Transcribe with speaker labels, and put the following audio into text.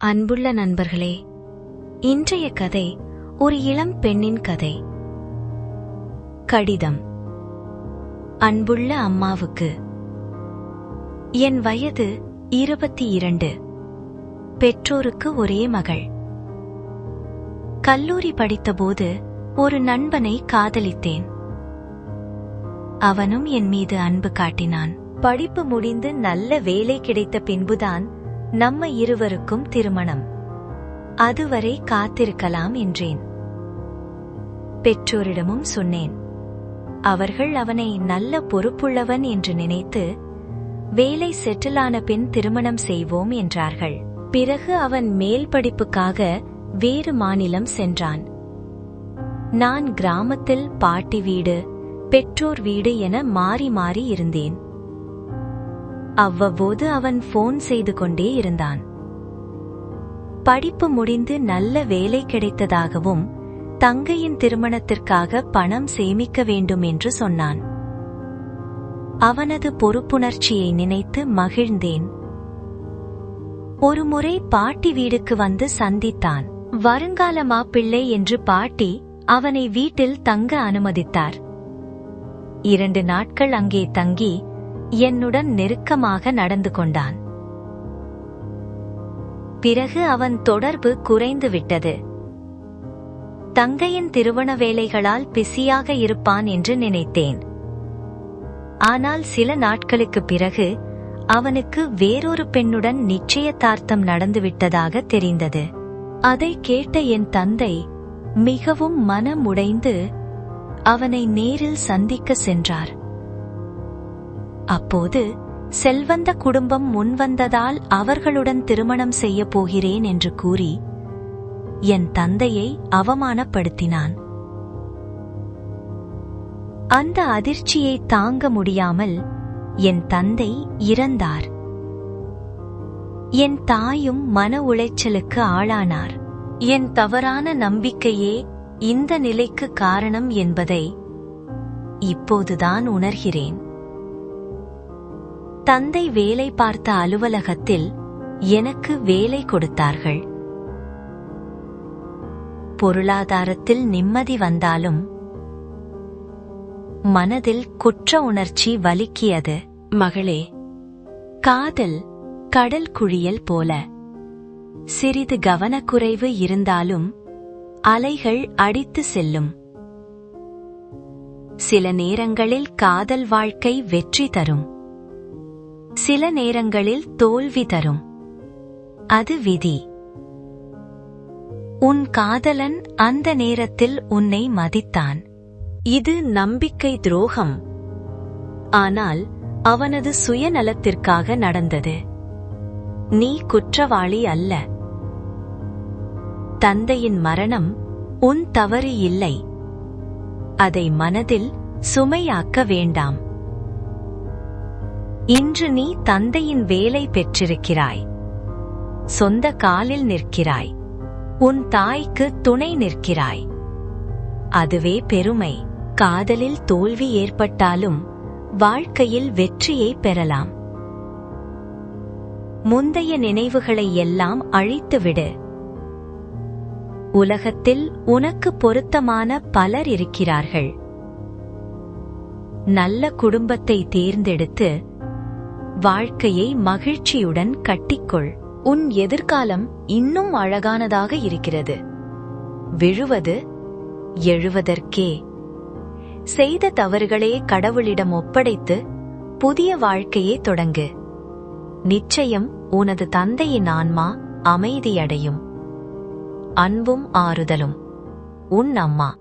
Speaker 1: அன்புள்ள நண்பர்களே, இன்றைய கதை ஒரு இளம் பெண்ணின் கதை. கடிதம். அன்புள்ள அம்மாவுக்கு. என் வயது 22. பெற்றோருக்கு ஒரே மகள். கல்லூரி படித்தபோது ஒரு நண்பனை காதலித்தேன். அவனும் என் மீது அன்பு காட்டினான். படிப்பு முடிந்து நல்ல வேலை கிடைத்த பின்புதான் நம்ம இருவருக்கும் திருமணம். அதுவரை காத்திருக்கலாம் என்றேன். பெற்றோரிடமும் சொன்னேன். அவர்கள் அவனை நல்ல பொறுப்புள்ளவன் என்று நினைத்து வேலை செட்டிலான பின் திருமணம் செய்வோம் என்றார்கள். பிறகு அவன் மேல் படிப்புக்காக வேறு மாநிலம் சென்றான். நான் கிராமத்தில் பாட்டி வீடு, பெற்றோர் வீடு என மாறி மாறி இருந்தேன். அவ்வப்போது அவன் போன் செய்து கொண்டே இருந்தான். படிப்பு முடிந்து நல்ல வேலை கிடைத்ததாகவும் தங்கையின் திருமணத்திற்காக பணம் சேமிக்க வேண்டும் என்று சொன்னான். அவனது பொறுப்புணர்ச்சியை நினைத்து மகிழ்ந்தேன். ஒருமுறை பாட்டி வீடுக்கு வந்து சந்தித்தான். வருங்கால மாப்பிள்ளை என்று பாட்டி அவனை வீட்டில் தங்க அனுமதித்தார். 2 நாட்கள் அங்கே தங்கி என்னுடன் நெருக்கமாக நடந்து கொண்டான். பிறகு அவன் தொடர்பு குறைந்து விட்டது. தங்கையின் திருமண வேலைகளால் பிஸியாக இருப்பான் என்று நினைத்தேன். ஆனால் சில நாட்களுக்கு பிறகு அவனுக்கு வேறொரு பெண்ணுடன் நிச்சயதார்த்தம் நடந்துவிட்டதாக தெரிந்தது. அதை கேட்ட என் தந்தை மிகவும் மனம் உடைந்து அவனை நேரில் சந்திக்க சென்றார். அப்போது செல்வந்த குடும்பம் முன்வந்ததால் அவர்களுடன் திருமணம் செய்ய போகிறேன் என்று கூறி என் தந்தையை அவமானப்படுத்தினான். அந்த அதிர்ச்சியை தாங்க முடியாமல் என் தந்தை இறந்தார். என் தாயும் மன உளைச்சலுக்கு ஆளானார். என் தவறான நம்பிக்கையே இந்த நிலைக்கு காரணம் என்பதை இப்போதுதான் உணர்கிறேன். தந்தை வேலை பார்த்த அலுவலகத்தில் எனக்கு வேலை கொடுத்தார்கள். பொருளாதாரத்தில் நிம்மதி வந்தாலும் மனதில் குற்ற உணர்ச்சி வலிக்கியது. மகளே, காதல் கடல் குழியல் போல. சிறிது கவனக்குறைவு இருந்தாலும் அலைகள் அடித்து செல்லும். சில நேரங்களில் காதல் வாழ்க்கை வெற்றி தரும், சில நேரங்களில் தோல்வி தரும். அது விதி. உன் காதலன் அந்த நேரத்தில் உன்னை மதித்தான். இது நம்பிக்கை துரோகம். ஆனால் அவனது சுயநலத்திற்காக நடந்தது. நீ குற்றவாளி அல்ல. தந்தையின் மரணம் உன் தவறு இல்லை. அதை மனதில் சுமையாக்க வேண்டாம். இன்று நீ தந்தையின் வேலை பெற்றிருக்கிறாய். சொந்த காலில் நிற்கிறாய். உன் தாய்க்கு துணை நிற்கிறாய். அதுவே பெருமை. காதலில் தோல்வி ஏற்பட்டாலும் வாழ்க்கையில் வெற்றியை பெறலாம். முந்தைய நினைவுகளை எல்லாம் அழித்துவிடு. உலகத்தில் உனக்கு பொருத்தமான பலர் இருக்கிறார்கள். நல்ல குடும்பத்தை தேர்ந்தெடுத்து வாழ்க்கையை மகிழ்ச்சியுடன் கட்டிக்கொள். உன் எதிர்காலம் இன்னும் அழகானதாக இருக்கிறது. விழுவது எழுவதற்கே. செய்த தவறுகளே கடவுளிடம் ஒப்படைத்து புதிய வாழ்க்கையே தொடங்கு. நிச்சயம் உனது தந்தையின் ஆன்மா அமைதியடையும். அன்பும் ஆறுதலும். உன் அம்மா.